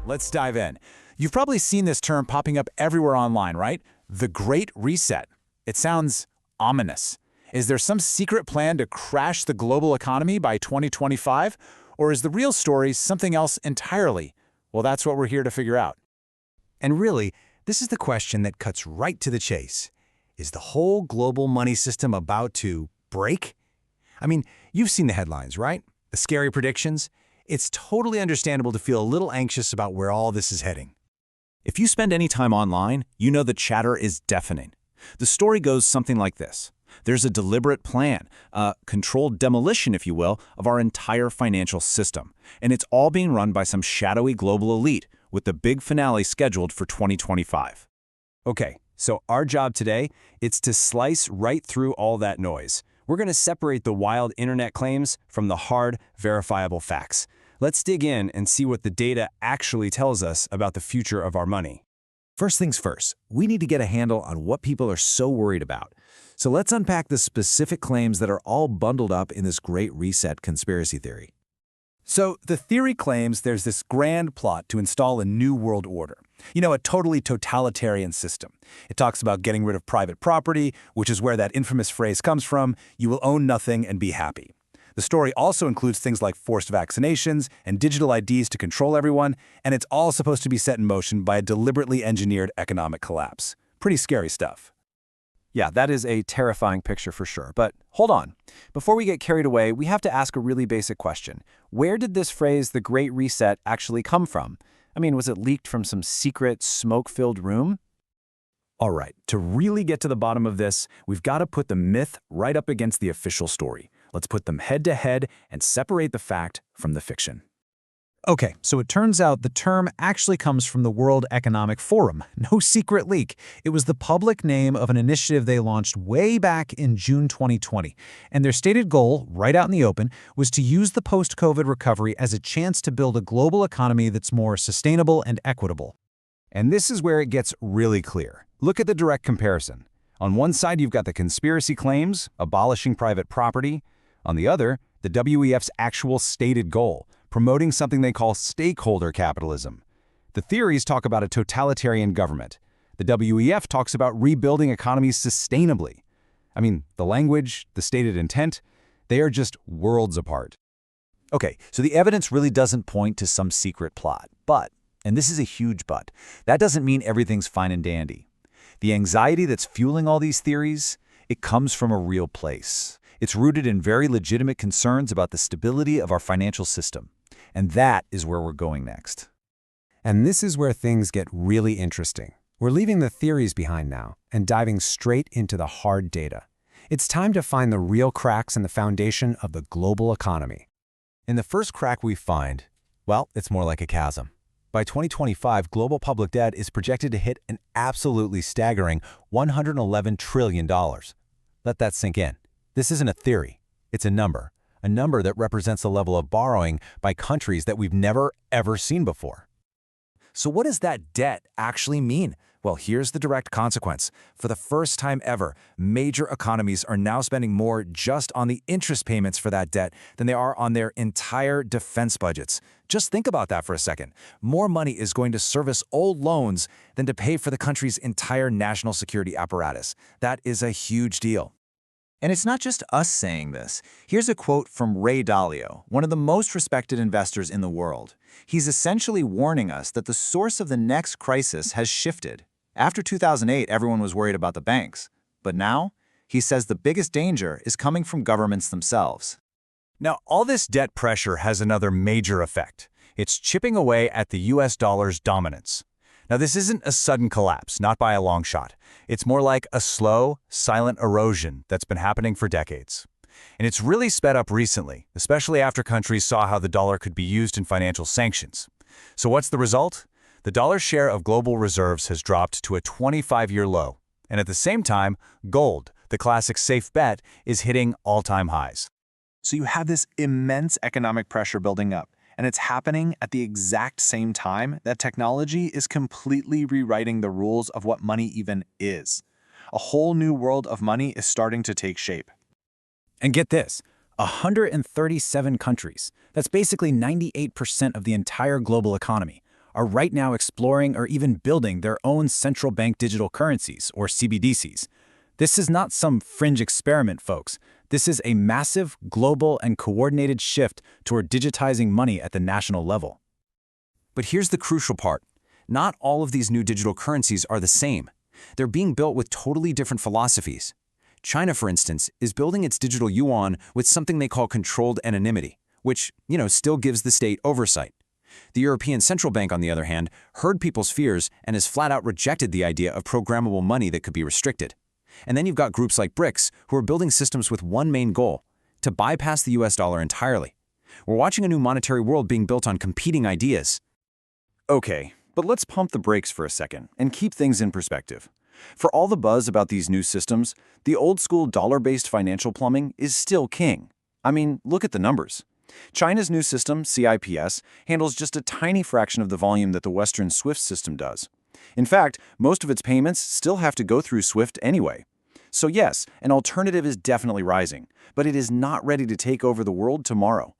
let's dive in. You've probably seen this term popping up everywhere online, right? The Great Reset. It sounds ominous. Is there some secret plan to crash the global economy by 2025? Or is the real story something else entirely? Well, that's what we're here to figure out. And really, this is the question that cuts right to the chase. Is the whole global money system about to break? I mean, you've seen the headlines, right? The scary predictions. It's totally understandable to feel a little anxious about where all this is heading. If you spend any time online, you know the chatter is deafening. The story goes something like this. There's a deliberate plan, a controlled demolition, if you will, of our entire financial system. And it's all being run by some shadowy global elite, with the big finale scheduled for 2025. Okay, so our job today, it's to slice right through all that noise. We're going to separate the wild internet claims from the hard, verifiable facts. Let's dig in and see what the data actually tells us about the future of our money. First things first, we need to get a handle on what people are so worried about. So let's unpack the specific claims that are all bundled up in this Great Reset conspiracy theory. So the theory claims there's this grand plot to install a new world order. A totally totalitarian system. It talks about getting rid of private property, which is where that infamous phrase comes from, you will own nothing and be happy. The story also includes things like forced vaccinations and digital IDs to control everyone, and it's all supposed to be set in motion by a deliberately engineered economic collapse. Pretty scary stuff. Yeah, that is a terrifying picture for sure. But hold on. Before we get carried away, we have to ask a really basic question. Where did this phrase, the Great Reset, actually come from? I mean, was it leaked from some secret, smoke-filled room? All right, to really get to the bottom of this, we've got to put the myth right up against the official story. Let's put them head to head and separate the fact from the fiction. Okay, so it turns out the term actually comes from the World Economic Forum. No secret leak. It was the public name of an initiative they launched way back in June 2020. And their stated goal, right out in the open, was to use the post-COVID recovery as a chance to build a global economy that's more sustainable and equitable. And this is where it gets really clear. Look at the direct comparison. On one side, you've got the conspiracy claims, abolishing private property. On the other, the WEF's actual stated goal, promoting something they call stakeholder capitalism. The theories talk about a totalitarian government. The WEF talks about rebuilding economies sustainably. I mean, the language, the stated intent, they are just worlds apart. Okay, so the evidence really doesn't point to some secret plot. But, and this is a huge but, that doesn't mean everything's fine and dandy. The anxiety that's fueling all these theories, it comes from a real place. It's rooted in very legitimate concerns about the stability of our financial system. And that is where we're going next. And this is where things get really interesting. We're leaving the theories behind now and diving straight into the hard data. It's time to find the real cracks in the foundation of the global economy. And the first crack we find, well, it's more like a chasm. By 2025, global public debt is projected to hit an absolutely staggering $111 trillion. Let that sink in. This isn't a theory. It's a number that represents the level of borrowing by countries that we've never, ever seen before. So what does that debt actually mean? Well, here's the direct consequence. For the first time ever, major economies are now spending more just on the interest payments for that debt than they are on their entire defense budgets. Just think about that for a second. More money is going to service old loans than to pay for the country's entire national security apparatus. That is a huge deal. And it's not just us saying this. Here's a quote from Ray Dalio, one of the most respected investors in the world. He's essentially warning us that the source of the next crisis has shifted. After 2008, everyone was worried about the banks. But now, he says the biggest danger is coming from governments themselves. Now, all this debt pressure has another major effect. It's chipping away at the US dollar's dominance. Now, this isn't a sudden collapse, not by a long shot. It's more like a slow, silent erosion that's been happening for decades. And it's really sped up recently, especially after countries saw how the dollar could be used in financial sanctions. So what's the result? The dollar's share of global reserves has dropped to a 25-year low. And at the same time, gold, the classic safe bet, is hitting all-time highs. So you have this immense economic pressure building up. And it's happening at the exact same time that technology is completely rewriting the rules of what money even is. A whole new world of money is starting to take shape. And get this, 137 countries, that's basically 98% of the entire global economy, are right now exploring or even building their own central bank digital currencies, or CBDCs. This is not some fringe experiment, folks. This is a massive, global, and coordinated shift toward digitizing money at the national level. But here's the crucial part. Not all of these new digital currencies are the same. They're being built with totally different philosophies. China, for instance, is building its digital yuan with something they call controlled anonymity, which, still gives the state oversight. The European Central Bank, on the other hand, heard people's fears and has flat out rejected the idea of programmable money that could be restricted. And then you've got groups like BRICS who are building systems with one main goal: to bypass the US dollar entirely. We're watching a new monetary world being built on competing ideas. Okay, but let's pump the brakes for a second and keep things in perspective. For all the buzz about these new systems, the old-school dollar-based financial plumbing is still king. I mean, look at the numbers. China's new system, CIPS, handles just a tiny fraction of the volume that the Western SWIFT system does. In fact, most of its payments still have to go through SWIFT anyway. So yes, an alternative is definitely rising, but it is not ready to take over the world tomorrow.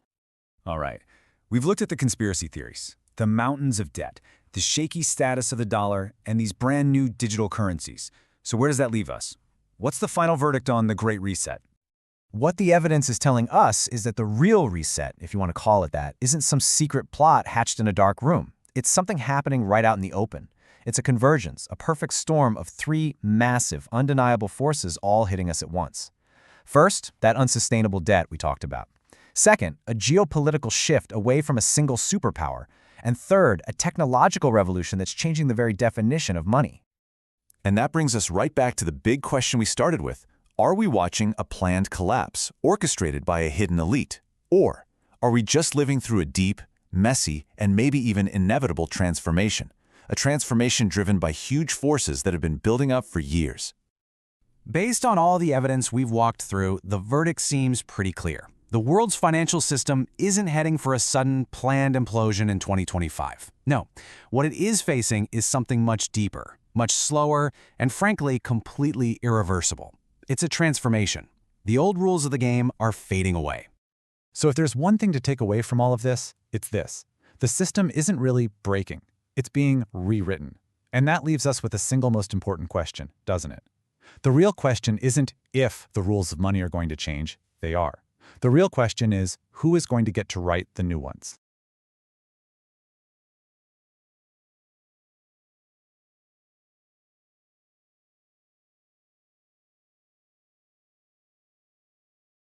All right, we've looked at the conspiracy theories, the mountains of debt, the shaky status of the dollar, and these brand new digital currencies. So where does that leave us? What's the final verdict on the Great Reset? What the evidence is telling us is that the real reset, if you want to call it that, isn't some secret plot hatched in a dark room. It's something happening right out in the open. It's a convergence, a perfect storm of three massive, undeniable forces all hitting us at once. First, that unsustainable debt we talked about. Second, a geopolitical shift away from a single superpower. And third, a technological revolution that's changing the very definition of money. And that brings us right back to the big question we started with. Are we watching a planned collapse orchestrated by a hidden elite? Or are we just living through a deep, messy, and maybe even inevitable transformation? A transformation driven by huge forces that have been building up for years. Based on all the evidence we've walked through, the verdict seems pretty clear. The world's financial system isn't heading for a sudden, planned implosion in 2025. No, what it is facing is something much deeper, much slower, and frankly, completely irreversible. It's a transformation. The old rules of the game are fading away. So if there's one thing to take away from all of this, it's this. The system isn't really breaking. It's being rewritten. And that leaves us with the single most important question, doesn't it? The real question isn't if the rules of money are going to change. They are. The real question is who is going to get to write the new ones.